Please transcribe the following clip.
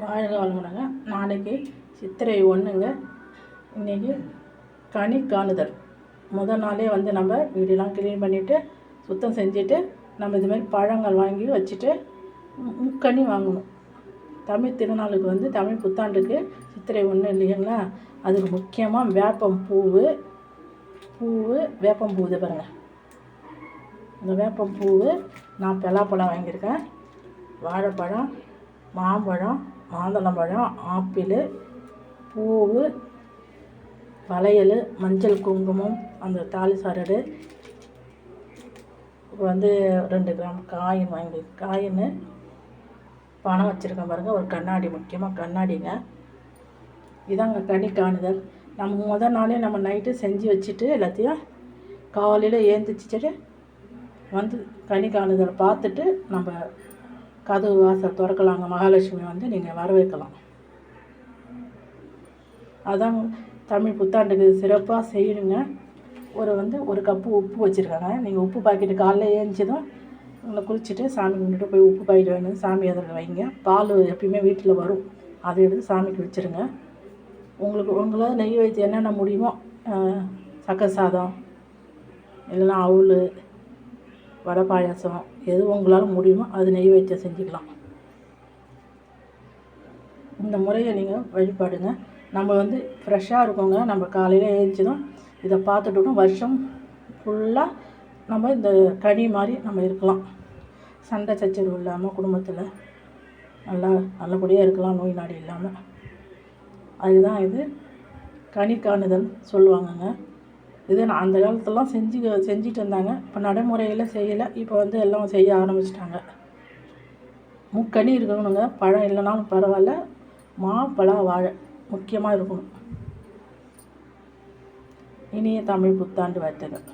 வாழ்க வளமுடங்க. நாளைக்கு சித்திரை 1ங்க. இன்றைக்கி கனி காணுதல். முதல் நாளே வந்து நம்ம வீடெல்லாம் க்ளீன் பண்ணிவிட்டு சுத்தம் செஞ்சுட்டு நம்ம இதுமாதிரி பழங்கள் வாங்கி வச்சுட்டு முக்கனி வாங்கணும். தமிழ் திருநாளுக்கு வந்து தமிழ் புத்தாண்டுக்கு சித்திரை 1 இல்லைங்களா, அதுக்கு முக்கியமாக வேப்பம்பூ இது பாருங்கள். இந்த வேப்பம்பூவு நான் பலாப்பழம் வாங்கியிருக்கேன், வாழைப்பழம், மாம்பழம், மாதுளம்பழம், ஆப்பிள், பூவு, வளையல், மஞ்சள் குங்குமம், அந்த தாலி சரடு, வந்து 2 கிராம் காயின் பணம் வச்சுருக்கேன் பாருங்கள். ஒரு கண்ணாடி, முக்கியமாக கண்ணாடிங்க. இதாங்க கனி காணுதல். நம்ம முதல் நாளே நம்ம நைட்டு செஞ்சு வச்சுட்டு எல்லாத்தையும் காலையில் ஏந்திரிச்சிட்டு வந்து கனி காணுதல் பார்த்துட்டு நம்ம கதவு வாசல் திறக்கலாங்க. மகாலட்சுமி வந்து நீங்கள் வரவேற்கலாம். அதான் தமிழ் புத்தாண்டுக்கு சிறப்பாக செய்யணுங்க. ஒரு கப்பு உப்பு வச்சுருக்காங்க. நீங்கள் உப்பு பாக்கெட்டு காலைல ஏஞ்சிதும் உங்களை குளிச்சுட்டு சாமி கும்பிட்டுட்டு போய் உப்பு பாக்கெட்டு வாங்கி சாமி அதில் வைங்க. பால் எப்பயுமே வீட்டில் வரும், அதை எடுத்து சாமிக்கு வச்சுருங்க. உங்களால் நெய் வைத்து என்னென்ன முடியுமோ, சக்கரை சாதம் இல்லைன்னா அவுள், வடை பாயாசம், எது உங்களால் முடியுமோ அது நெய் வைத்தியம் செஞ்சுக்கலாம். இந்த முறையை நீங்கள் வழிபாடுங்க. நம்ம வந்து ஃப்ரெஷ்ஷாக இருக்கோங்க. நம்ம காலையில் எழுந்திரிச்சதும் இதை பார்த்துட்டோம், வருஷம் ஃபுல்லாக நம்ம இந்த கனி மாதிரி நம்ம இருக்கலாம். சண்டை சச்சரவு இல்லாமல் குடும்பத்தில் நல்லபடியாக இருக்கலாம், நோய் நாடி இல்லாமல். அதுதான் இது கனி காணுதல் சொல்லுவாங்கங்க. இது நான் அந்த காலத்துலலாம் செஞ்சுட்டு இருந்தாங்க. இப்போ நடைமுறையில் செய்யலை. இப்போ வந்து எல்லாம் செய்ய ஆரம்பிச்சிட்டாங்க. முக்கனி இருக்கணுங்க. பழம் இல்லைனாலும் பரவாயில்ல, பலா, வாழை முக்கியமாக இருக்கணும். இனிய தமிழ் புத்தாண்டு வாழ்த்துக்கள்.